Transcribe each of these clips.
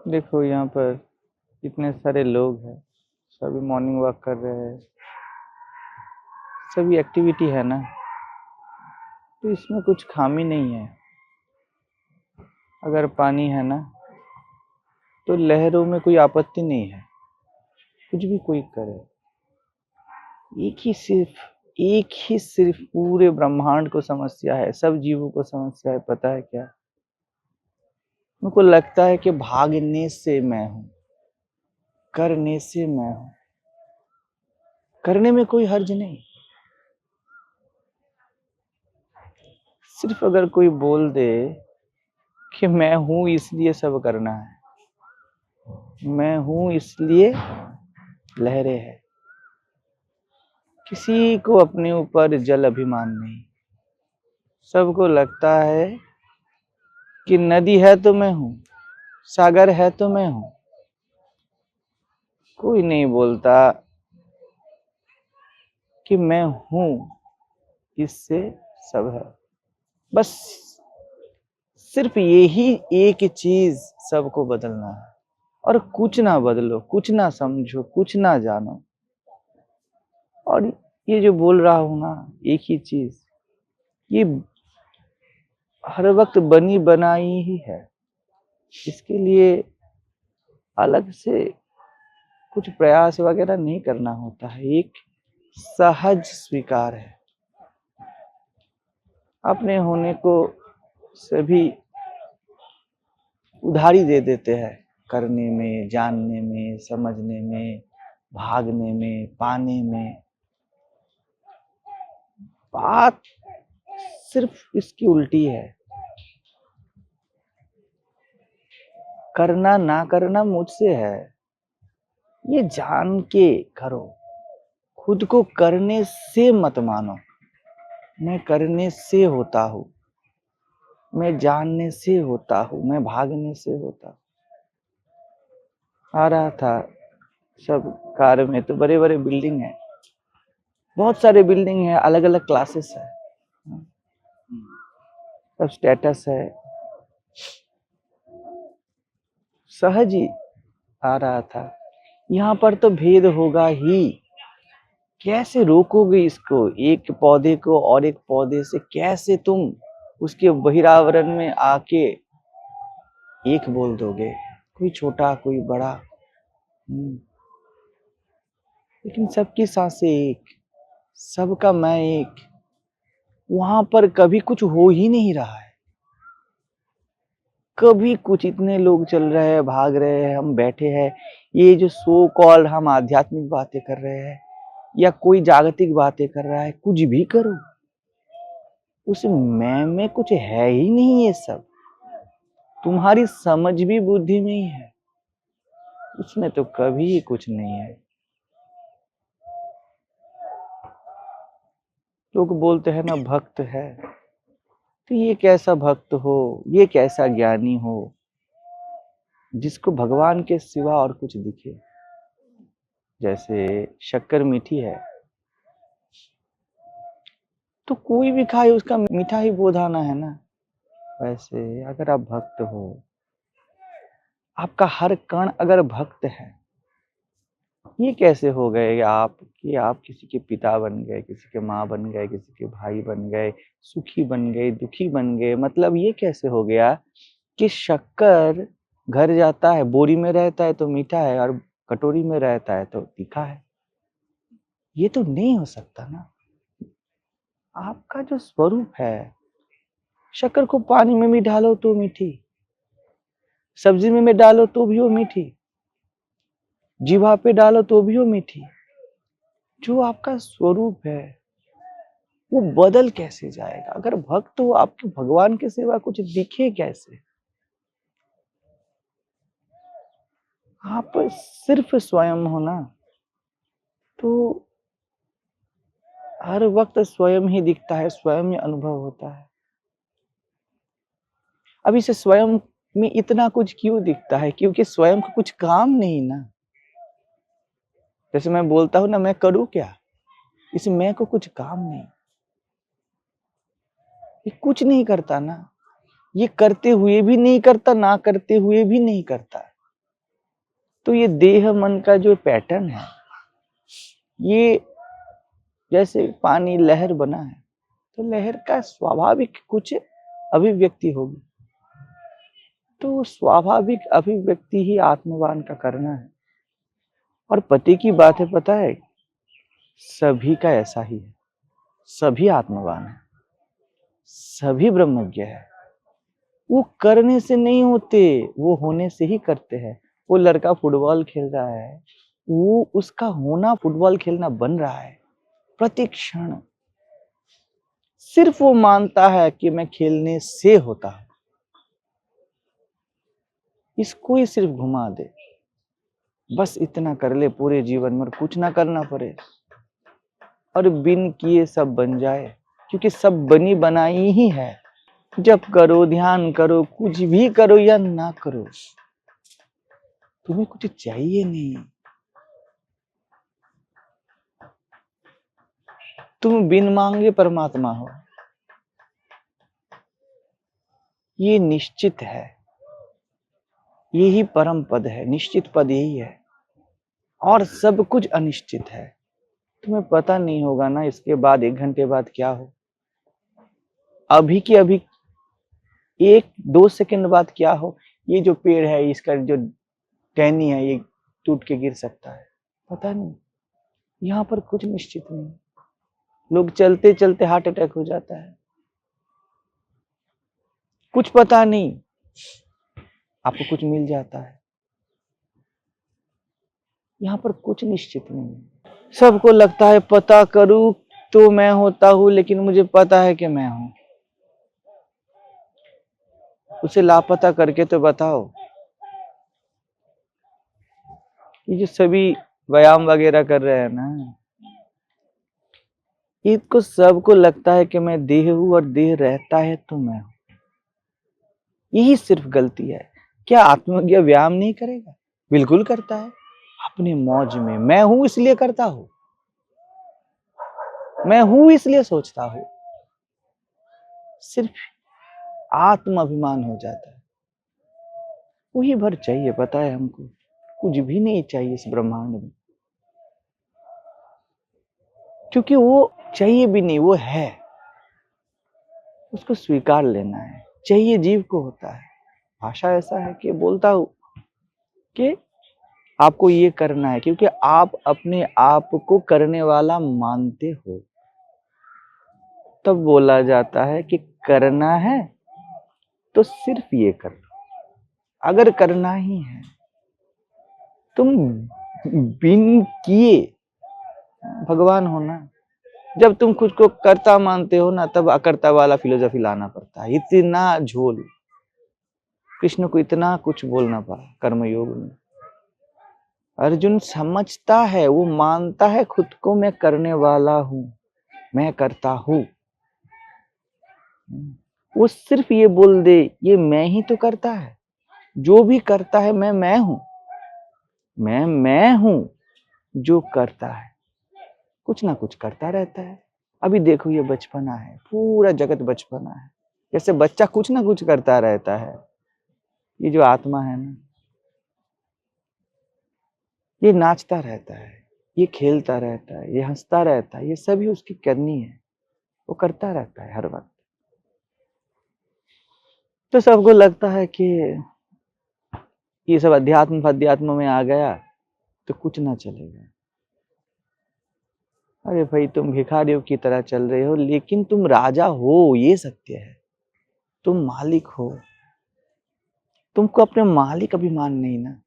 देखो यहाँ पर इतने सारे लोग हैं, सभी मॉर्निंग वॉक कर रहे हैं, सभी एक्टिविटी है ना, तो इसमें कुछ खामी नहीं है। अगर पानी है ना तो लहरों में कोई आपत्ति नहीं है, कुछ भी कोई करे। एक ही सिर्फ पूरे ब्रह्मांड को समस्या है, सब जीवों को समस्या है। पता है क्या? उनको लगता है कि भागने से मैं हूं, करने से मैं हूं। करने में कोई हर्ज नहीं। सिर्फ अगर कोई बोल दे कि मैं हूं इसलिए सब करना है, मैं हूं इसलिए लहरें हैं। किसी को अपने ऊपर जल अभिमान नहीं। सबको लगता है कि नदी है तो मैं हूं, सागर है तो मैं हूं। कोई नहीं बोलता कि मैं हूं इससे सब है। बस सिर्फ यही एक चीज सबको बदलना है, और कुछ ना बदलो, कुछ ना समझो, कुछ ना जानो। और ये जो बोल रहा हूं ना, एक ही चीज, ये हर वक्त बनी बनाई ही है। इसके लिए अलग से कुछ प्रयास वगैरह नहीं करना होता है, एक सहज स्वीकार है। अपने होने को सभी उधारी दे देते हैं, करने में, जानने में, समझने में, भागने में, पाने में। बात सिर्फ इसकी उल्टी है। करना ना करना मुझसे है, ये जान के करो। खुद को करने से मत मानो। मैं करने से होता हूं, मैं जानने से होता हूं, मैं भागने से होता हूं। आ रहा था सब कार में, तो बड़े बड़े बिल्डिंग है, बहुत सारे बिल्डिंग है, अलग अलग क्लासेस है, सब स्टेटस है। सहज ही आ रहा था, यहाँ पर तो भेद होगा ही। कैसे रोकोगे इसको, एक पौधे को और एक पौधे से कैसे तुम उसके बहिरावरण में आके एक बोल दोगे? कोई छोटा कोई बड़ा, लेकिन सबकी सांसें एक, सबका मैं एक। वहां पर कभी कुछ हो ही नहीं रहा है, कभी कुछ। इतने लोग चल रहे हैं, भाग रहे हैं, हम बैठे हैं। ये जो सो कॉल हम आध्यात्मिक बातें कर रहे हैं या कोई जागतिक बातें कर रहा है, कुछ भी करो, उस मैं में कुछ है ही नहीं। ये सब तुम्हारी समझ भी बुद्धि में ही है, उसमें तो कभी कुछ नहीं है। लोग बोलते हैं ना भक्त है, तो ये कैसा भक्त हो, ये कैसा ज्ञानी हो जिसको भगवान के सिवा और कुछ दिखे। जैसे शक्कर मीठी है तो कोई भी खाए उसका मीठा ही बोध आना है ना। वैसे अगर आप भक्त हो, आपका हर कण अगर भक्त है, ये कैसे हो गए आप कि आप किसी के पिता बन गए, किसी के माँ बन गए, किसी के भाई बन गए, सुखी बन गए, दुखी बन गए? मतलब ये कैसे हो गया कि शक्कर घर जाता है, बोरी में रहता है तो मीठा है, और कटोरी में रहता है तो तीखा है? ये तो नहीं हो सकता ना। आपका जो स्वरूप है, शक्कर को पानी में भी डालो तो मीठी, सब्जी में डालो तो भी वो मीठी, जीवा पे डालो तो भी वो मीठी। जो आपका स्वरूप है वो बदल कैसे जाएगा? अगर भक्त हो, आपके भगवान के सिवा कुछ दिखे कैसे? आप सिर्फ स्वयं हो ना, तो हर वक्त स्वयं ही दिखता है, स्वयं ही अनुभव होता है। अब इसे स्वयं में इतना कुछ क्यों दिखता है? क्योंकि स्वयं को कुछ काम नहीं ना। जैसे मैं बोलता हूं ना, मैं करूं क्या, इस मैं को कुछ काम नहीं, ये कुछ नहीं करता ना। ये करते हुए भी नहीं करता, ना करते हुए भी नहीं करता। तो ये देह मन का जो पैटर्न है, ये जैसे पानी लहर बना है, तो लहर का स्वाभाविक कुछ अभिव्यक्ति होगी, तो स्वाभाविक अभिव्यक्ति ही आत्मवान का करना है। और पति की बात है, पता है, सभी का ऐसा ही है, सभी आत्मवान है, सभी ब्रह्मज्ञ है। वो करने से नहीं होते, वो होने से ही करते हैं। वो लड़का फुटबॉल खेल रहा है, वो उसका होना फुटबॉल खेलना बन रहा है प्रति क्षण। सिर्फ वो मानता है कि मैं खेलने से होता है, इसको ही सिर्फ घुमा दे, बस इतना कर ले पूरे जीवन में, कुछ ना करना पड़े और बिन किए सब बन जाए, क्योंकि सब बनी बनाई ही है। जप करो, ध्यान करो, कुछ भी करो या ना करो, तुम्हें कुछ चाहिए नहीं। तुम बिन मांगे परमात्मा हो, ये निश्चित है, यही परम पद है, निश्चित पद यही है, और सब कुछ अनिश्चित है। तुम्हें पता नहीं होगा ना इसके बाद 1 घंटे बाद क्या हो, अभी की अभी 1-2 सेकंड बाद क्या हो। ये जो पेड़ है, इसका जो टहनी है, ये टूट के गिर सकता है, पता नहीं। यहाँ पर कुछ निश्चित नहीं। लोग चलते चलते हार्ट अटैक हो जाता है, कुछ पता नहीं, आपको कुछ मिल जाता है। यहाँ पर कुछ निश्चित नहीं है। सबको लगता है पता करूं तो मैं होता हूं, लेकिन मुझे पता है कि मैं हूं। उसे लापता करके तो बताओ। ये जो सभी व्यायाम वगैरह कर रहे हैं ना, इसको सबको लगता है कि मैं देह हूं और देह रहता है तो मैं हूं। यही सिर्फ गलती है। क्या आत्मज्ञ व्यायाम नहीं करेगा? बिल्कुल करता है, अपने मौज में। मैं हूं इसलिए करता हूं, मैं हूं इसलिए सोचता हूं। सिर्फ आत्म अभिमान हो जाता है। वही भर चाहिए, पता है हमको, कुछ भी नहीं चाहिए इस ब्रह्मांड में, क्योंकि वो चाहिए भी नहीं, वो है, उसको स्वीकार लेना है। चाहिए जीव को होता है। भाषा ऐसा है कि बोलता हूं कि आपको ये करना है, क्योंकि आप अपने आप को करने वाला मानते हो, तब बोला जाता है कि करना है तो सिर्फ ये कर लो। अगर करना ही है, तुम बिन किए भगवान हो ना। जब तुम खुद को कर्ता मानते हो ना, तब अकर्ता वाला फिलोसफी लाना पड़ता है। इतना झोल, कृष्ण को इतना कुछ बोलना पड़ा कर्मयोग में। अर्जुन समझता है, वो मानता है खुद को, मैं करने वाला हूं, मैं करता हूं। वो सिर्फ ये बोल दे, ये मैं ही तो करता है, जो भी करता है मैं हूं, मैं हूं जो करता है, कुछ ना कुछ करता रहता है। अभी देखो, ये बचपना है, पूरा जगत बचपना है। जैसे बच्चा कुछ ना कुछ करता रहता है, ये जो आत्मा है ना, ये नाचता रहता है, ये खेलता रहता है, ये हंसता रहता है, ये सभी उसकी करनी है, वो करता रहता है हर वक्त। तो सबको लगता है कि ये सब अध्यात्म में आ गया तो कुछ ना चलेगा। अरे भाई, तुम भिखारियों की तरह चल रहे हो, लेकिन तुम राजा हो, ये सत्य है। तुम मालिक हो, तुमको अपने मालिक अभिमान नहीं ना,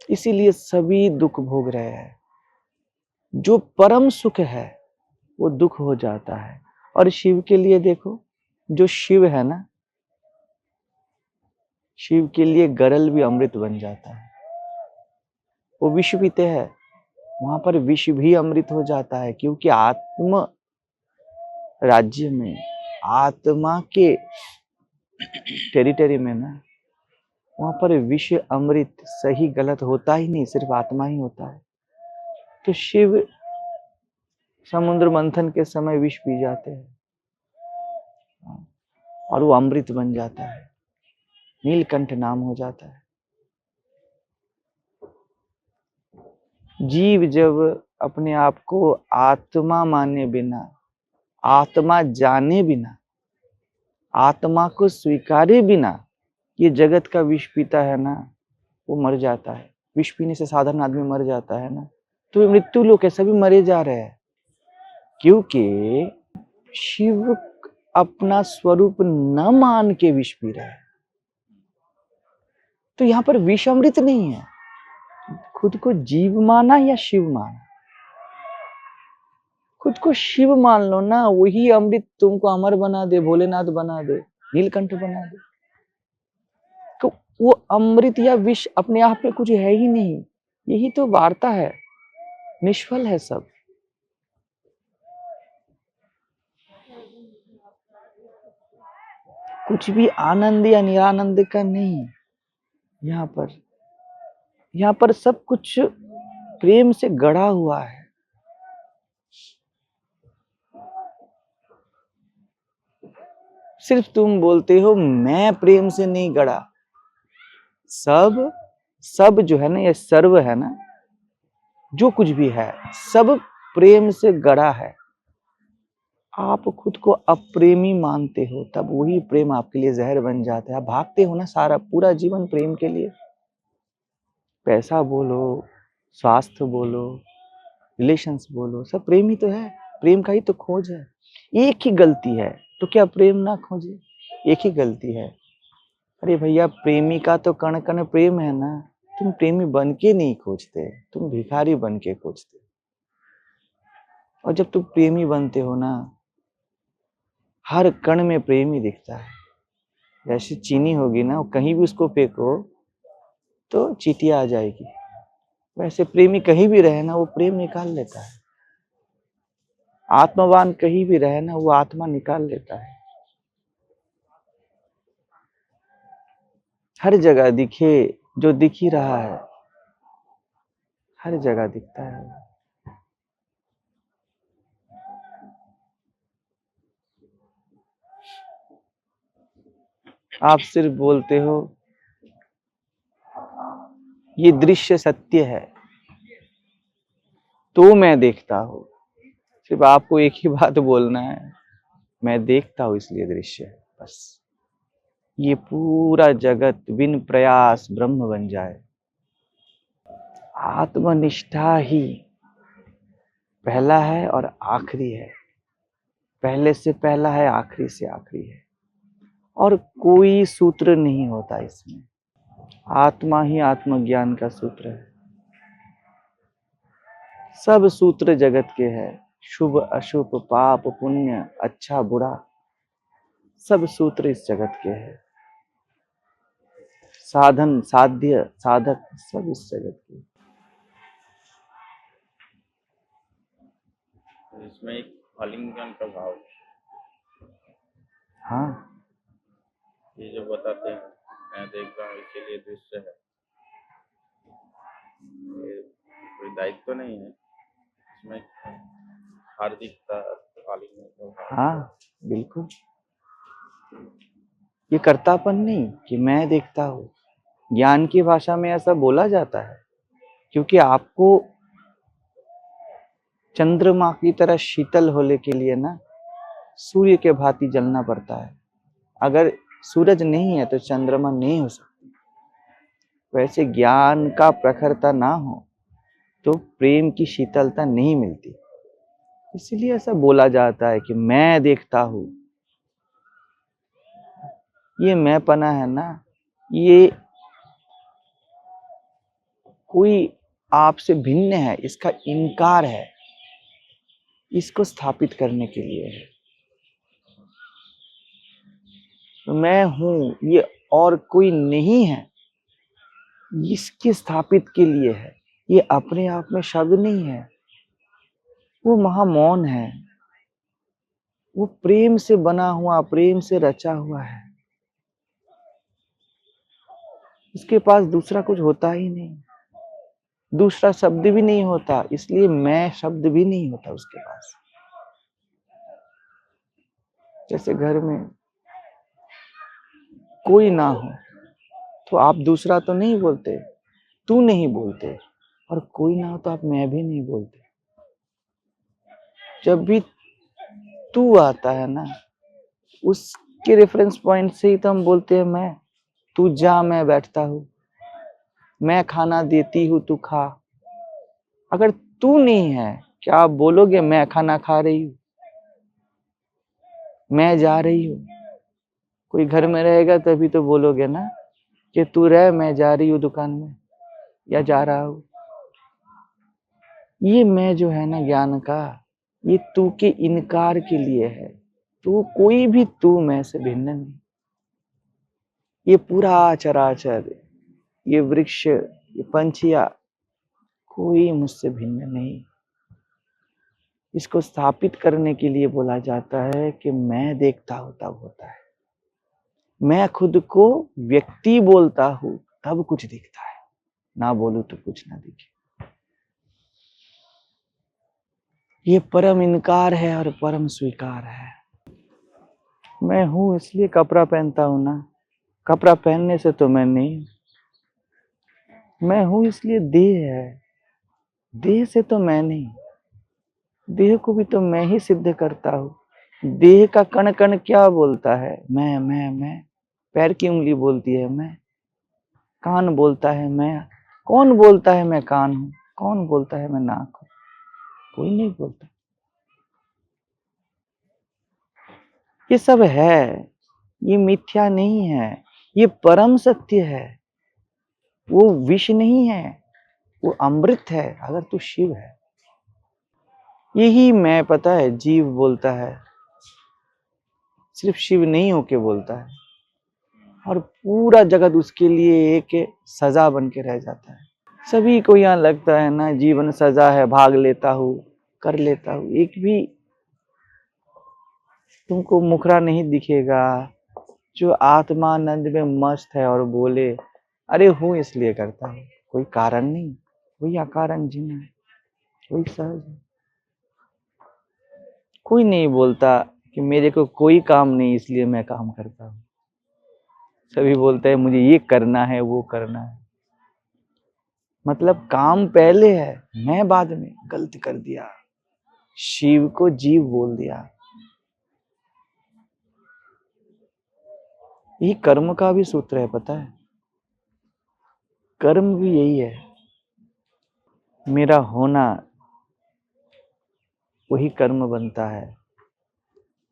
इसीलिए सभी दुख भोग रहे हैं। जो परम सुख है वो दुख हो जाता है। और शिव के लिए देखो, जो शिव है ना, शिव के लिए गरल भी अमृत बन जाता है। वो विष पीते हैं, वहां पर विष भी अमृत हो जाता है, क्योंकि आत्म राज्य में, आत्मा के टेरिटरी में ना, वहां पर विष अमृत सही गलत होता ही नहीं, सिर्फ आत्मा ही होता है। तो शिव समुद्र मंथन के समय विष पी जाते हैं और वो अमृत बन जाता है, नीलकंठ नाम हो जाता है। जीव जब अपने आप को आत्मा माने बिना, आत्मा जाने बिना, आत्मा को स्वीकारे बिना ये जगत का विष पीता है ना, वो मर जाता है। विष पीने से साधारण आदमी मर जाता है ना, तो मृत्यु लोग है, सभी मरे जा रहे हैं, क्योंकि शिव अपना स्वरूप न मान के विष पी रहे हैं। तो यहाँ पर विष अमृत नहीं है, खुद को जीव माना या शिव माना। खुद को शिव मान लो ना, वही अमृत तुमको अमर बना दे, भोलेनाथ बना दे, नीलकंठ बना दे। तो वो अमृत या विष अपने आप में कुछ है ही नहीं, यही तो वार्ता है, निष्फल है सब। कुछ भी आनंद या निरानंद का नहीं। यहाँ पर सब कुछ प्रेम से गढ़ा हुआ है। सिर्फ तुम बोलते हो मैं प्रेम से नहीं गढ़ा। सब जो है ना, ये सर्व है ना, जो कुछ भी है सब प्रेम से गढ़ा है। आप खुद को अप्रेमी मानते हो, तब वही प्रेम आपके लिए जहर बन जाता है। आप भागते हो ना सारा पूरा जीवन प्रेम के लिए। पैसा बोलो, स्वास्थ्य बोलो, रिलेशंस बोलो, सब प्रेम ही तो है, प्रेम का ही तो खोज है। एक ही गलती है, तो क्या प्रेम ना खोजे? एक ही गलती है। अरे भैया, प्रेमी का तो कण कण प्रेम है ना, तुम प्रेमी बन के नहीं खोजते, तुम भिखारी बन के खोजते। और जब तुम प्रेमी बनते हो ना, हर कण में प्रेम ही दिखता है। जैसे चीनी होगी ना, कहीं भी उसको फेंको तो चींटियां आ जाएगी, वैसे प्रेमी कहीं भी रहे ना, वो प्रेम निकाल लेता है। आत्मवान कहीं भी रहे ना, वो आत्मा निकाल लेता है। हर जगह दिखे, जो दिख ही रहा है, हर जगह दिखता है। आप सिर्फ बोलते हो ये दृश्य सत्य है, तो मैं देखता हूं। सिर्फ आपको एक ही बात बोलना है, मैं देखता हूं इसलिए दृश्य है, बस। ये पूरा जगत बिन प्रयास ब्रह्म बन जाए। आत्मनिष्ठा ही पहला है और आखिरी है, पहले से पहला है, आखिरी से आखिरी है, और कोई सूत्र नहीं होता इसमें। आत्मा ही आत्मज्ञान का सूत्र है। सब सूत्र जगत के हैं, शुभ अशुभ, पाप पुण्य, अच्छा बुरा, सब सूत्र इस जगत के हैं। साधन साध्य साधक सब इस जगत के। इसमें एक आलिंगन का भाव, हाँ, ये जो बताते हैं मैं देखता हूँ इसीलिए दृश्य है, ये कोई दायित्व तो नहीं है इसमें, हार्दिकता आलिंगन का भाव। हाँ, बिल्कुल। ये कर्तापन नहीं कि मैं देखता हूँ। ज्ञान की भाषा में ऐसा बोला जाता है, क्योंकि आपको चंद्रमा की तरह शीतल होने के लिए ना सूर्य के भांति जलना पड़ता है। अगर सूरज नहीं है तो चंद्रमा नहीं हो सकती। वैसे ज्ञान का प्रखरता ना हो तो प्रेम की शीतलता नहीं मिलती। इसलिए ऐसा बोला जाता है कि मैं देखता हूं। ये मैंपना है ना, ये कोई आपसे भिन्न है, इसका इनकार है, इसको स्थापित करने के लिए है। तो मैं हूं ये और कोई नहीं है, इसके स्थापित के लिए है। ये अपने आप में शब्द नहीं है, वो महामौन है, वो प्रेम से बना हुआ, प्रेम से रचा हुआ है। इसके पास दूसरा कुछ होता ही नहीं, दूसरा शब्द भी नहीं होता, इसलिए मैं शब्द भी नहीं होता उसके पास। जैसे घर में कोई ना हो तो आप दूसरा तो नहीं बोलते, तू नहीं बोलते, और कोई ना हो तो आप मैं भी नहीं बोलते। जब भी तू आता है ना, उसके रेफरेंस पॉइंट से ही तो हम बोलते हैं मैं। तू जा, मैं बैठता हूँ। मैं खाना देती हूँ, तू खा। अगर तू नहीं है, क्या आप बोलोगे मैं खाना खा रही हूँ, मैं जा रही हूँ? कोई घर में रहेगा तभी तो बोलोगे ना कि तू रह, मैं जा रही हूँ दुकान में या जा रहा हूँ। ये मैं जो है ना ज्ञान का, ये तू के इनकार के लिए है। तू कोई भी तू मैं से भिन्न नहीं। ये पूरा चराचर, ये वृक्ष, ये पंछियां, कोई मुझसे भिन्न नहीं। इसको स्थापित करने के लिए बोला जाता है कि मैं देखता हूं तब होता है। मैं खुद को व्यक्ति बोलता हूं तब कुछ दिखता है, ना बोलूं तो कुछ ना दिखे। ये परम इनकार है और परम स्वीकार है। मैं हूं इसलिए कपड़ा पहनता हूं ना, कपड़ा पहनने से तो मैं नहीं। मैं हूं इसलिए देह है, देह से तो मैं नहीं। देह को भी तो मैं ही सिद्ध करता हूँ। देह का कण कण क्या बोलता है? मैं। पैर की उंगली बोलती है मैं। कान बोलता है मैं। कौन बोलता है मैं कान हूं? कौन बोलता है मैं नाक हूं? कोई नहीं बोलता। ये सब है, ये मिथ्या नहीं है, ये परम सत्य है। वो विष नहीं है, वो अमृत है अगर तू शिव है। यही मैं, पता है, जीव बोलता है, सिर्फ शिव नहीं होके बोलता है। और पूरा जगत उसके लिए एक सजा बन के रह जाता है। सभी को यहाँ लगता है ना जीवन सजा है, भाग लेता हूँ, कर लेता हूँ। एक भी तुमको मुखरा नहीं दिखेगा जो आत्मानंद में मस्त है और बोले अरे हूँ इसलिए करता हूँ। कोई कारण नहीं, वही अकारण जीना है, वही सहज है। कोई नहीं बोलता कि मेरे को कोई काम नहीं इसलिए मैं काम करता हूँ। सभी बोलते हैं मुझे ये करना है, वो करना है। मतलब काम पहले है, मैं बाद में। गलती कर दिया, शिव को जीव बोल दिया। यही कर्म का भी सूत्र है, पता है। कर्म भी यही है, मेरा होना वही कर्म बनता है,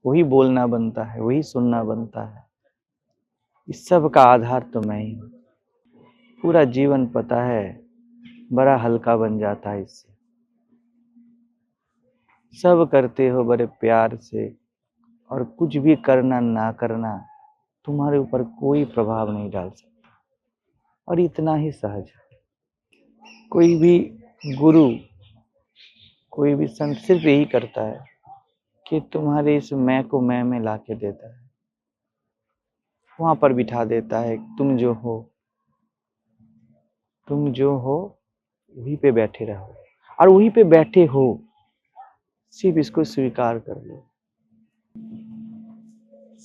वही बोलना बनता है, वही सुनना बनता है। इस सब का आधार तो मैं ही हूं। पूरा जीवन पता है बड़ा हल्का बन जाता है इससे। सब करते हो बड़े प्यार से, और कुछ भी करना ना करना तुम्हारे ऊपर कोई प्रभाव नहीं डाल सकता। और इतना ही सहज है। कोई भी गुरु, कोई भी संत सिर्फ यही करता है कि तुम्हारे इस मैं को मैं में लाके देता है, वहां पर बिठा देता है। तुम जो हो, तुम जो हो वहीं पे बैठे रहो, और वहीं पे बैठे हो, सिर्फ इसको स्वीकार कर लो।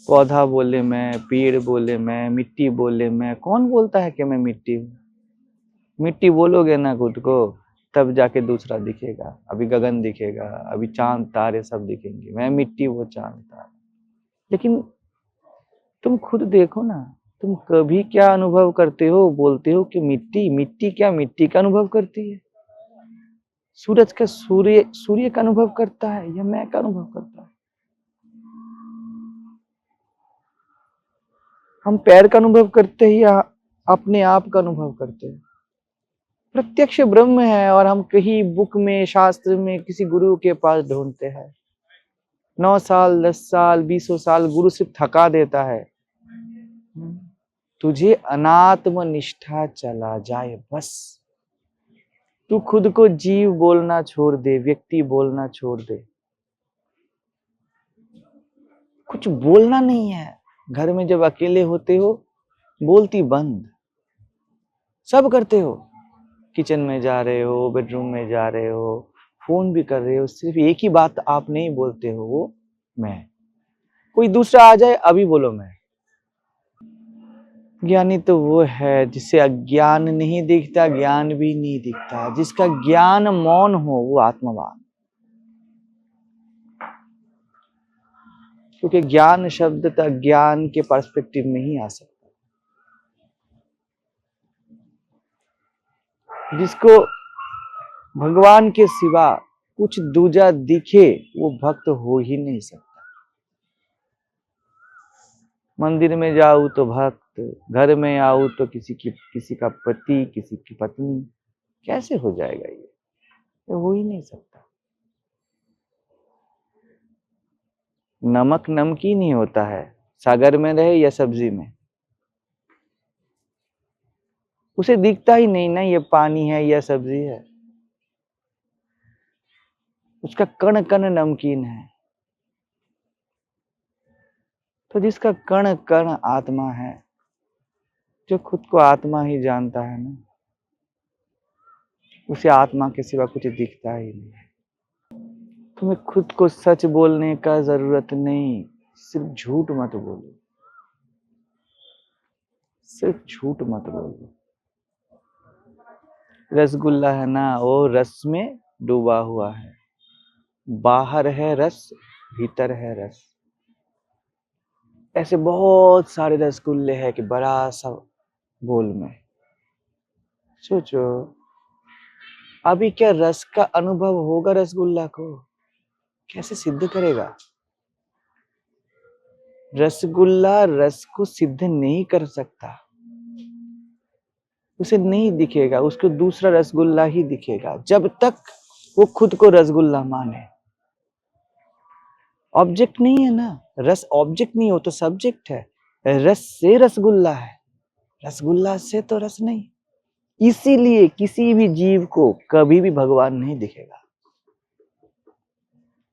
पौधा बोले मैं, पेड़ बोले मैं, मिट्टी बोले मैं। कौन बोलता है कि मैं मिट्टी हूँ? मिट्टी बोलोगे ना खुद को, तब जाके दूसरा दिखेगा। अभी गगन दिखेगा, अभी चांद तारे सब दिखेंगे। मैं मिट्टी, वो चांद तारे। लेकिन तुम खुद देखो ना, तुम कभी क्या अनुभव करते हो? बोलते हो कि मिट्टी। मिट्टी क्या मिट्टी का अनुभव करती है? सूरज का सूर्य सूर्य का अनुभव करता है या मैं का अनुभव करता है? हम पैर का अनुभव करते हैं या अपने आप का अनुभव करते हैं? प्रत्यक्ष ब्रह्म है, और हम कहीं बुक में, शास्त्र में, किसी गुरु के पास ढूंढते हैं। 9 साल, 10 साल, 20 साल गुरु सिर्फ थका देता है। तुझे अनात्म निष्ठा चला जाए बस। तू खुद को जीव बोलना छोड़ दे, व्यक्ति बोलना छोड़ दे। कुछ बोलना नहीं है। घर में जब अकेले होते हो, बोलती बंद। सब करते हो, किचन में जा रहे हो, बेडरूम में जा रहे हो, फोन भी कर रहे हो, सिर्फ एक ही बात आप नहीं बोलते हो, वो मैं। कोई दूसरा आ जाए अभी बोलो मैं। ज्ञानी तो वो है जिसे अज्ञान नहीं दिखता, ज्ञान भी नहीं दिखता। जिसका ज्ञान मौन हो वो आत्मवान। क्योंकि ज्ञान शब्द तक ज्ञान के पर्सपेक्टिव में ही आ सकता। जिसको भगवान के सिवा कुछ दूजा दिखे वो भक्त हो ही नहीं सकता। मंदिर में जाऊं तो भक्त, घर में आऊं तो किसी का पति, किसी की पत्नी, कैसे हो जाएगा ये हो ही नहीं सकता। नमक नमकीन ही होता है, सागर में रहे या सब्जी में। उसे दिखता ही नहीं ना ये पानी है या सब्जी है, उसका कण कण नमकीन है। तो जिसका कण कण आत्मा है, जो खुद को आत्मा ही जानता है ना, उसे आत्मा के सिवा कुछ दिखता ही नहीं। तुम्हें खुद को सच बोलने का जरूरत नहीं, सिर्फ झूठ मत बोलो, सिर्फ झूठ मत बोलो। रसगुल्ला है ना, वो रस में डूबा हुआ है, बाहर है रस, भीतर है रस। ऐसे बहुत सारे रसगुल्ले हैं कि बड़ा सा बोल में। सोचो अभी क्या रस का अनुभव होगा रसगुल्ला को? कैसे सिद्ध करेगा? रसगुल्ला रस को सिद्ध नहीं कर सकता, उसे नहीं दिखेगा, उसको दूसरा रसगुल्ला ही दिखेगा जब तक वो खुद को रसगुल्ला माने। ऑब्जेक्ट नहीं है ना, रस ऑब्जेक्ट नहीं हो तो सब्जेक्ट है। रस से रसगुल्ला है, रसगुल्ला से तो रस नहीं। इसीलिए किसी भी जीव को कभी भी भगवान नहीं दिखेगा,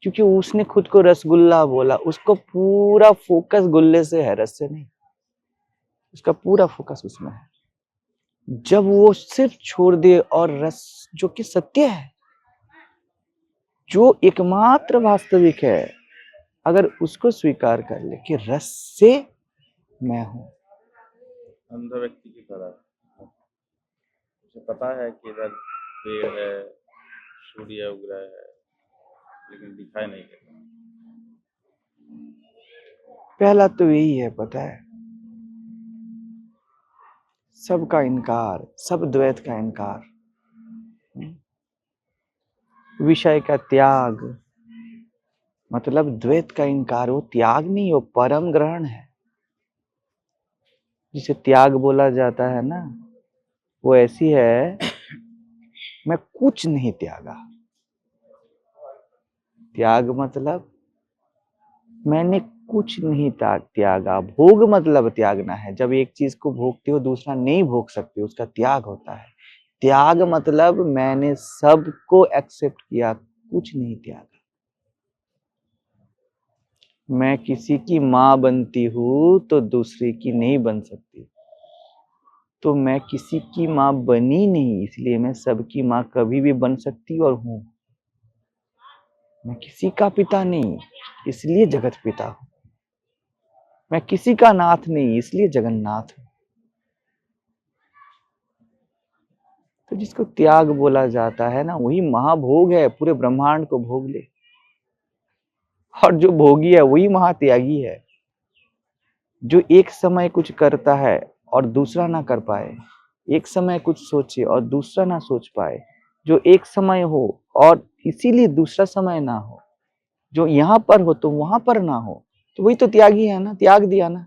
क्योंकि उसने खुद को रसगुल्ला बोला। उसको पूरा फोकस गुल्ले से है, रस से नहीं। उसका पूरा फोकस उसमें है। जब वो सिर्फ छोड़ दे और रस जो कि सत्य है, जो एकमात्र वास्तविक है, अगर उसको स्वीकार कर ले कि रस से मैं हूं। अंधा व्यक्ति की तरह उसे पता है कि इधर पेड़ है, सूर्य उग रहा है, लेकिन दिखाई नहीं देता। पहला तो यही है, पता है, सबका इनकार, सब द्वैत का इनकार, विषय का त्याग, मतलब द्वैत का इनकार। वो त्याग नहीं, वो परम ग्रहण है। जिसे त्याग बोला जाता है ना, वो ऐसी है, मैं कुछ नहीं त्यागा। त्याग मतलब मैंने कुछ नहीं त्यागा। भोग मतलब त्यागना है। जब एक चीज को भोगते हो दूसरा नहीं भोग सकते, उसका त्याग होता है। त्याग मतलब मैंने सबको एक्सेप्ट किया, कुछ नहीं त्यागा। मैं किसी की माँ बनती हूं तो दूसरे की नहीं बन सकती, तो मैं किसी की माँ बनी नहीं, इसलिए मैं सबकी माँ कभी भी बन सकती और हूं। मैं किसी का पिता नहीं, इसलिए जगत पिता हूं। मैं किसी का नाथ नहीं, इसलिए जगन्नाथ हूं। तो जिसको त्याग बोला जाता है ना, वही महाभोग है। पूरे ब्रह्मांड को भोग ले, और जो भोगी है वही महात्यागी है। जो एक समय कुछ करता है और दूसरा ना कर पाए, एक समय कुछ सोचे और दूसरा ना सोच पाए, जो एक समय हो और इसीलिए दूसरा समय ना हो, जो यहाँ पर हो तो वहां पर ना हो, तो वही तो त्यागी है ना, त्याग दिया ना।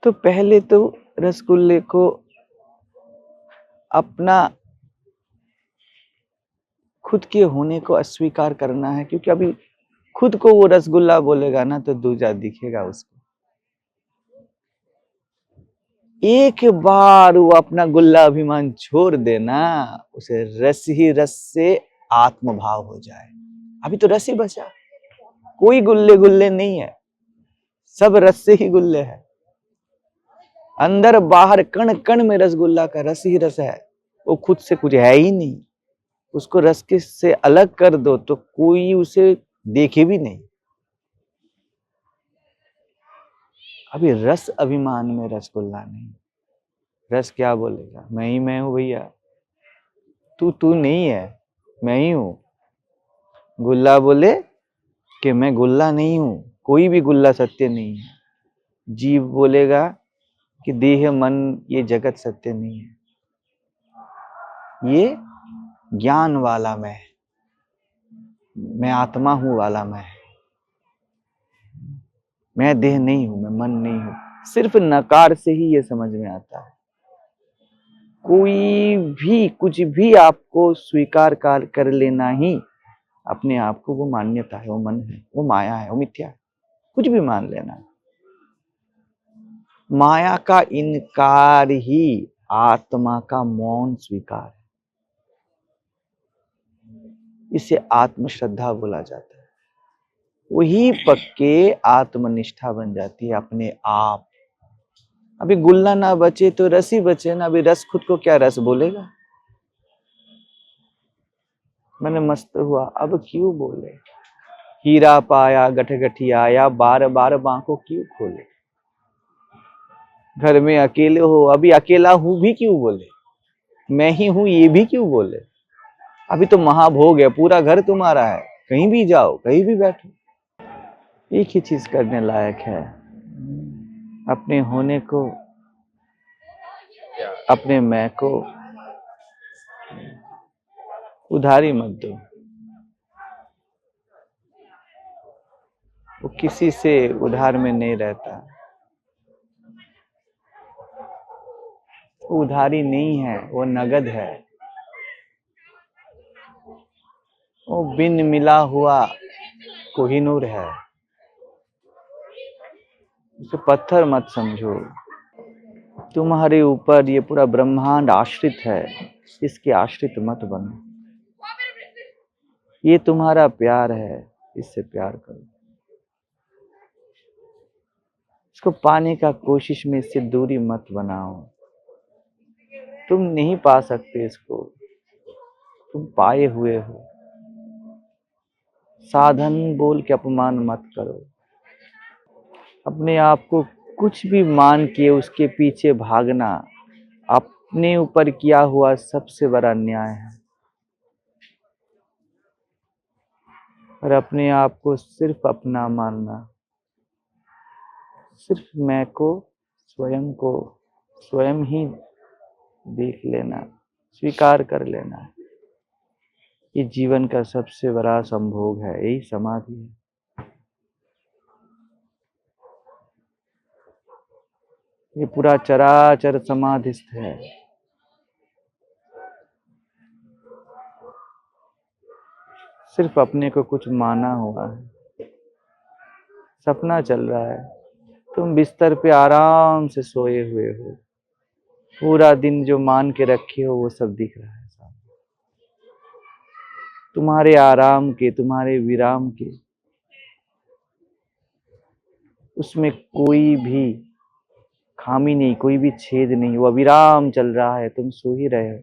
तो पहले तो रसगुल्ले को अपना खुद के होने को अस्वीकार करना है, क्योंकि अभी खुद को वो रसगुल्ला बोलेगा ना तो दूजा दिखेगा उसको। एक बार वो अपना गुल्ला अभिमान छोड़ देना, उसे रस ही रस से आत्म भाव हो जाए। अभी तो रस ही बचा, कोई गुल्ले गुल्ले नहीं है, सब रस से ही गुल्ले है। अंदर बाहर कण कण में रसगुल्ला का रस ही रस है, वो खुद से कुछ है ही नहीं। उसको रस के से अलग कर दो तो कोई उसे देखे भी नहीं। अभी रस अभिमान में रसगुल्ला नहीं। रस क्या बोलेगा, मैं हूं भैया, तू नहीं है, मैं ही हूं। गुल्ला बोले कि मैं गुल्ला नहीं हूं, कोई भी गुल्ला सत्य नहीं है। जीव बोलेगा कि देह मन ये जगत सत्य नहीं है। ये ज्ञान वाला मैं आत्मा हूं वाला मैं देह नहीं हूं, मैं मन नहीं हूं। सिर्फ नकार से ही ये समझ में आता है। कोई भी कुछ भी आपको स्वीकार कर लेना ही अपने आप को वो मान्यता है, वो मन है, वो माया है, वो मिथ्या है। कुछ भी मान लेना। माया का इनकार ही आत्मा का मौन स्वीकार है। इसे आत्मश्रद्धा बोला जाता है। वही पक्के आत्मनिष्ठा बन जाती है अपने आप। अभी गुल्ला ना बचे तो रस ही बचे ना। अभी रस खुद को क्या रस बोलेगा, मैंने मस्त हुआ, अब क्यों बोले। हीरा पाया गठगठी आया, बार बार बांको क्यों खोले। घर में अकेले हो, अभी अकेला हूं भी क्यों बोले, मैं ही हूं ये भी क्यों बोले। अभी तो महाभोग है, पूरा घर तुम्हारा है, कहीं भी जाओ, कहीं भी बैठो, एक ही चीज करने लायक है, अपने होने को, अपने मैं को उधारी मत दो। वो किसी से उधार में नहीं रहता। वो उधारी नहीं है, वो नगद है। वो बिन मिला हुआ कोहिनूर है। उसे पत्थर मत समझो। तुम्हारे ऊपर ये पूरा ब्रह्मांड आश्रित है, इसके आश्रित मत बनो। ये तुम्हारा प्यार है, इससे प्यार करो। इसको पाने का कोशिश में इससे दूरी मत बनाओ। तुम नहीं पा सकते इसको, तुम पाए हुए हो। साधन बोल के अपमान मत करो। अपने आप को कुछ भी मान के उसके पीछे भागना अपने ऊपर किया हुआ सबसे बड़ा अन्याय है। और अपने आप को सिर्फ अपना मानना, सिर्फ मैं को स्वयं ही देख लेना, स्वीकार कर लेना, ये जीवन का सबसे बड़ा संभोग है, यही समाधि है। ये पूरा चराचर समाधिस्थ है। सिर्फ अपने को कुछ माना हुआ है, सपना चल रहा है। तुम बिस्तर पे आराम से सोए हुए हो, पूरा दिन जो मान के रखे हो वो सब दिख रहा है सामने। तुम्हारे आराम के, तुम्हारे विराम के, उसमें कोई भी खामी नहीं, कोई भी छेद नहीं, वो अविराम चल रहा है, तुम सो ही रहे हो।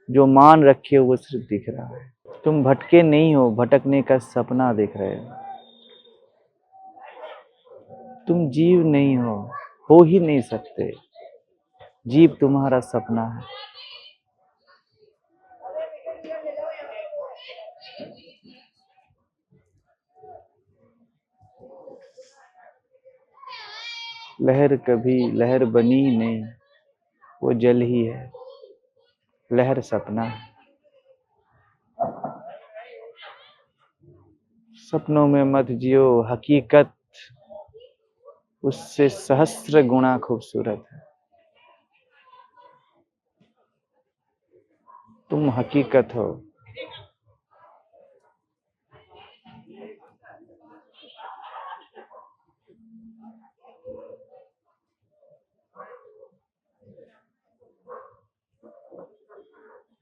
जो मान रखे हो वो सिर्फ दिख रहा है। तुम भटके नहीं हो, भटकने का सपना देख रहे हो। तुम जीव नहीं हो ही नहीं सकते। जीव तुम्हारा सपना है। लहर कभी लहर बनी ही नहीं, वो जल ही है। लहर सपना है। सपनों में मत जियो, हकीकत उससे सहस्र गुना खूबसूरत है। तुम हकीकत हो।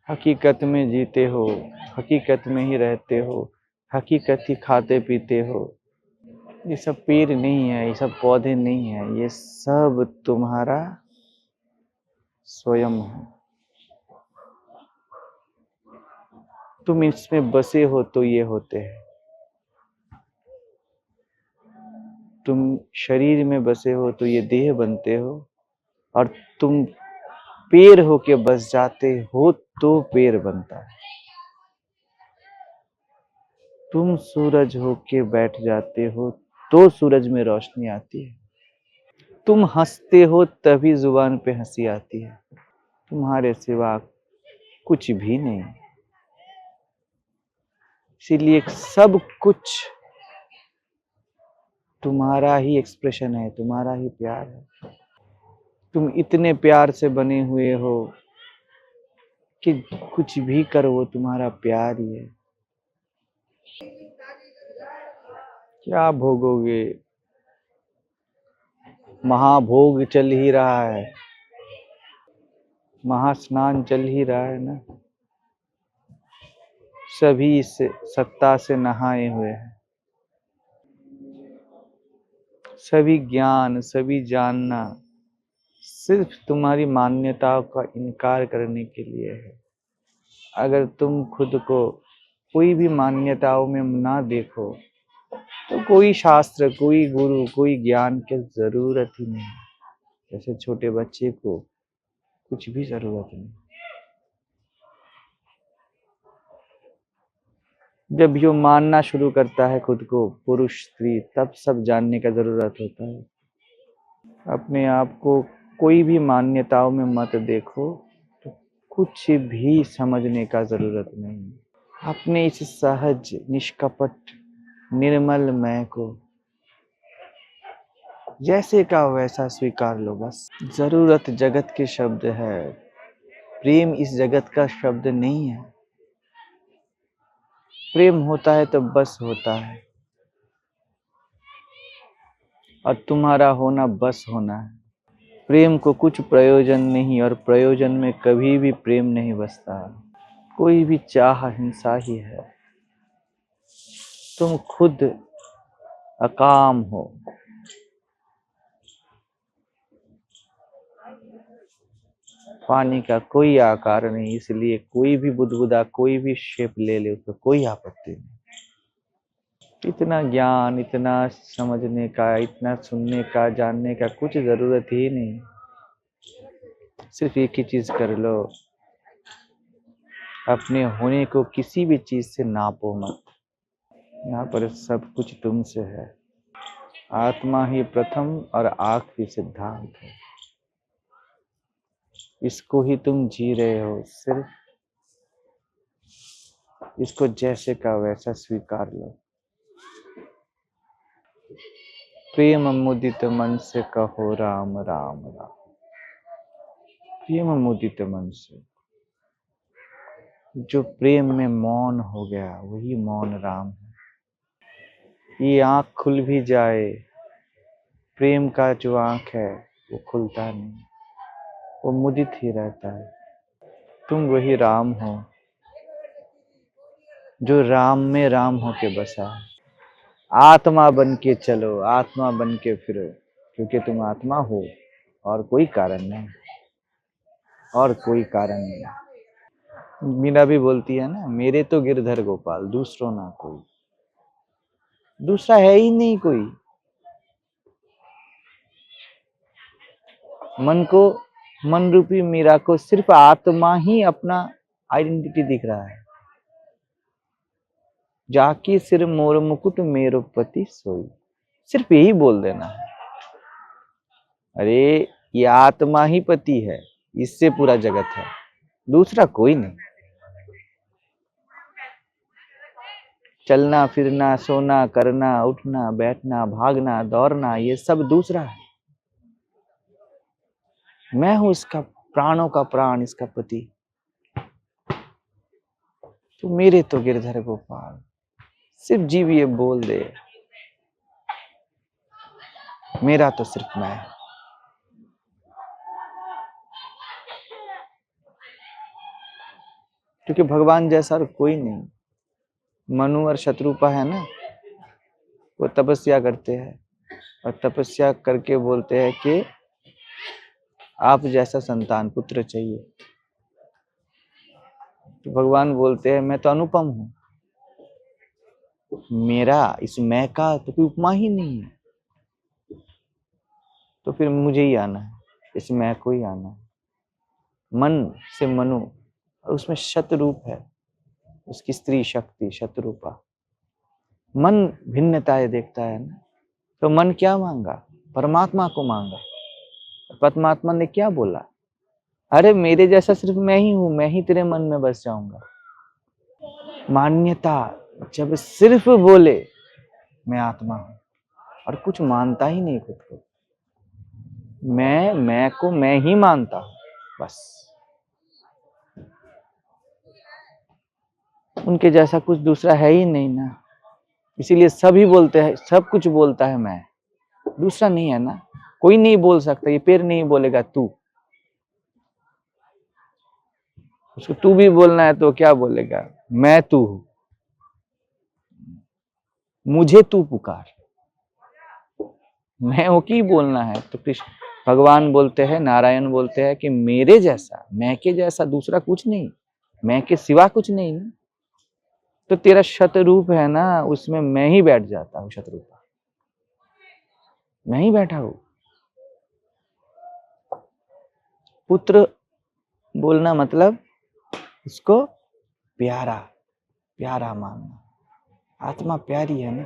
हकीकत में जीते हो, हकीकत में ही रहते हो, हकीकत ही खाते पीते हो। ये सब पेड़ नहीं है, ये सब पौधे नहीं है, ये सब तुम्हारा स्वयं है। तुम इसमें बसे हो तो ये होते हैं। तुम शरीर में बसे हो तो ये देह बनते हो, और तुम पेड़ होके बस जाते हो तो पेड़ बनता है। तुम सूरज होके बैठ जाते हो तो सूरज में रोशनी आती है। तुम हंसते हो तभी जुबान पे हंसी आती है। तुम्हारे सिवा कुछ भी नहीं। इसीलिए सब कुछ तुम्हारा ही एक्सप्रेशन है, तुम्हारा ही प्यार है। तुम इतने प्यार से बने हुए हो कि कुछ भी करो वो तुम्हारा प्यार ही है। क्या भोगोगे? महाभोग चल ही रहा है, महास्नान चल ही रहा है ना। सभी इस सत्ता से नहाए हुए हैं। सभी ज्ञान, सभी जानना सिर्फ तुम्हारी मान्यताओं का इनकार करने के लिए है। अगर तुम खुद को कोई भी मान्यताओं में ना देखो तो कोई शास्त्र, कोई गुरु, कोई ज्ञान की जरूरत ही नहीं। जैसे छोटे बच्चे को कुछ भी जरूरत नहीं। जब यो मानना शुरू करता है खुद को पुरुष स्त्री, तब सब जानने का जरूरत होता है। अपने आप को कोई भी मान्यताओं में मत देखो, तो कुछ भी समझने का जरूरत नहीं। अपने इस सहज, निष्कपट, निर्मल मैं को जैसे का वैसा स्वीकार लो बस। जरूरत जगत के शब्द है, प्रेम इस जगत का शब्द नहीं है। प्रेम होता है तो बस होता है, और तुम्हारा होना बस होना है। प्रेम को कुछ प्रयोजन नहीं, और प्रयोजन में कभी भी प्रेम नहीं बसता। कोई भी चाह हिंसा ही है। तुम खुद अकाम हो। पानी का कोई आकार नहीं, इसलिए कोई भी बुदबुदा, कोई भी शेप ले ले, उसको कोई आपत्ति नहीं। इतना ज्ञान, इतना समझने का, इतना सुनने का, जानने का कुछ जरूरत ही नहीं। सिर्फ एक ही चीज कर लो, अपने होने को किसी भी चीज से नापो मत। यहाँ पर सब कुछ तुमसे है। आत्मा ही प्रथम और आखिरी सिद्धांत है। इसको ही तुम जी रहे हो। सिर्फ इसको जैसे का वैसा स्वीकार लो। प्रेम मुदित मन से कहो राम राम राम। प्रेम मुदित मन से, जो प्रेम में मौन हो गया वही मौन राम है। ये आंख खुल भी जाए, प्रेम का जो आंख है वो खुलता नहीं, वो मुदित ही रहता है। तुम वही राम हो जो राम में राम होके बसा है। आत्मा बन के चलो, आत्मा बन के फिरो, क्योंकि तुम आत्मा हो और कोई कारण नहीं, और कोई कारण नहीं। मीरा भी बोलती है ना, मेरे तो गिरधर गोपाल, दूसरों ना कोई। दूसरा है ही नहीं कोई। मन को, मन रूपी मीरा को सिर्फ आत्मा ही अपना आइडेंटिटी दिख रहा है। जाकी सिर मोर मुकुट मेरो पति सोई, सिर्फ यही बोल देना है। अरे ये आत्मा ही पति है, इससे पूरा जगत है, दूसरा कोई नहीं। चलना फिरना, सोना करना, उठना बैठना, भागना दौड़ना, ये सब दूसरा है। मैं हूं इसका प्राणों का प्राण, इसका पति। तो मेरे तो गिरधर गोपाल, सिर्फ जीव ये बोल दे, मेरा तो सिर्फ मैं। क्योंकि भगवान जैसा और कोई नहीं। मनु और शत्रुपा है ना, वो तपस्या करते हैं, और तपस्या करके बोलते हैं कि आप जैसा संतान पुत्र चाहिए। तो भगवान बोलते हैं मैं तो अनुपम हूं, मेरा इस मैं का तो कोई उपमा ही नहीं है। तो फिर मुझे ही आना है, इस मैं को ही आना है। मन से मनु, और उसमें शतरूप है, उसकी स्त्री शक्ति शतरूपा। मन भिन्नताएं देखता है ना, तो मन क्या मांगा? परमात्मा को मांगा। परमात्मा ने क्या बोला? अरे मेरे जैसा सिर्फ मैं ही हूं, मैं ही तेरे मन में बस जाऊंगा। मान्यता जब सिर्फ बोले मैं आत्मा हूं और कुछ मानता ही नहीं खुद को, मैं को मैं ही मानता हूं बस। उनके जैसा कुछ दूसरा है ही नहीं ना, इसीलिए सभी बोलते हैं, सब कुछ बोलता है मैं, दूसरा नहीं है ना। कोई नहीं बोल सकता, ये पेड़ नहीं बोलेगा तू, उसको तू भी बोलना है तो क्या बोलेगा? मैं तू हूं, मुझे तू पुकार, मैं वो की बोलना है। तो कृष्ण भगवान बोलते हैं, नारायण बोलते हैं कि मेरे जैसा, मैं के जैसा दूसरा कुछ नहीं, मैं के सिवा कुछ नहीं ना। तो तेरा शतरूप है ना, उसमें मैं ही बैठ जाता हूँ, शतरूपा मैं ही बैठा हूं। पुत्र बोलना मतलब उसको प्यारा, प्यारा मानना। आत्मा प्यारी है ना,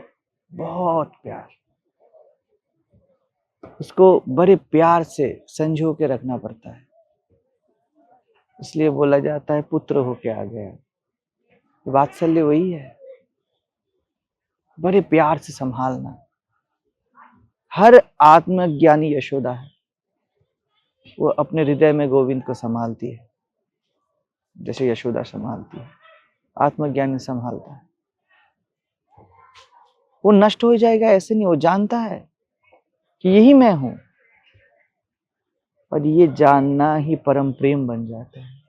बहुत प्यार, उसको बड़े प्यार से संजो के रखना पड़ता है। इसलिए बोला जाता है पुत्र होके आ गया। वात्सल्य वही है, बड़े प्यार से संभालना। हर आत्मज्ञानी यशोदा है, वो अपने हृदय में गोविंद को संभालती है, जैसे यशोदा संभालती है। आत्मज्ञानी संभालता है, वो नष्ट हो जाएगा ऐसे नहीं, वो जानता है कि यही मैं हूं, और ये जानना ही परम प्रेम बन जाता है।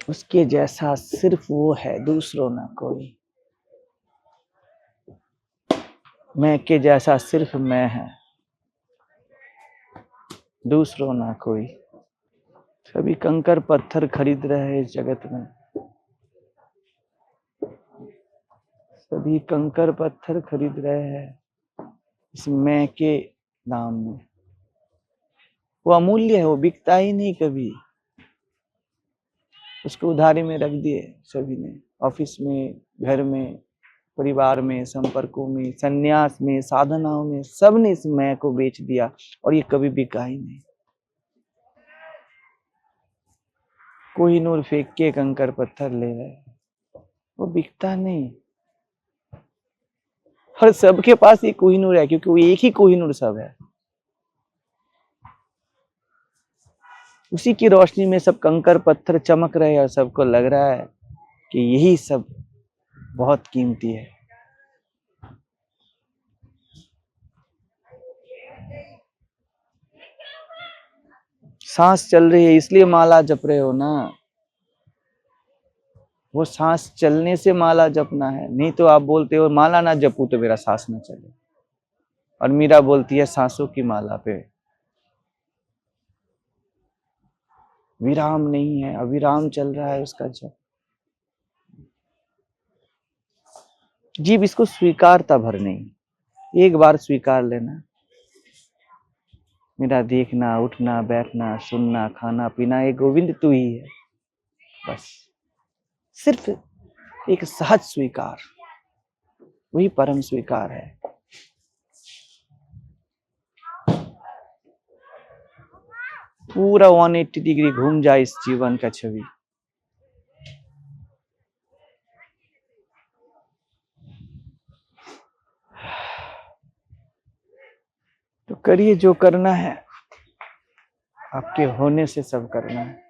उसके जैसा सिर्फ वो है, दूसरों ना कोई। मैं के जैसा सिर्फ मैं है, दूसरों ना कोई। सभी कंकर पत्थर खरीद रहे हैं इस जगत में, सभी कंकर पत्थर खरीद रहे हैं इस मैं के नाम में। वो अमूल्य है, वो बिकता ही नहीं कभी। उसको उधारी में रख दिए सभी ने, ऑफिस में, घर में, परिवार में, संपर्कों में, संन्यास में, साधनाओं में, सब ने इस मैं को बेच दिया और ये कभी बिका ही नहीं। कोहिनूर फेंक के कंकर पत्थर ले रहे, वो बिकता नहीं। और सबके पास ये कोहिनूर है, क्योंकि वो एक ही कोहिनूर सब है। उसी की रोशनी में सब कंकर पत्थर चमक रहे हैं और सबको लग रहा है कि यही सब बहुत कीमती है। सांस चल रही है इसलिए माला जप रहे हो ना, वो सांस चलने से माला जपना है। नहीं तो आप बोलते हो माला ना जपू तो मेरा सांस ना चले, और मीरा बोलती है सांसों की माला पे विराम नहीं है, अविराम चल रहा है उसका जप। जीव इसको स्वीकारता भर नहीं, एक बार स्वीकार लेना, मेरा देखना, उठना, बैठना, सुनना, खाना पीना, ये गोविंद तू ही है बस। सिर्फ एक सहज स्वीकार, वही परम स्वीकार है। पूरा 180 डिग्री घूम जाए इस जीवन का छवि। तो करिए जो करना है, आपके होने से सब करना है।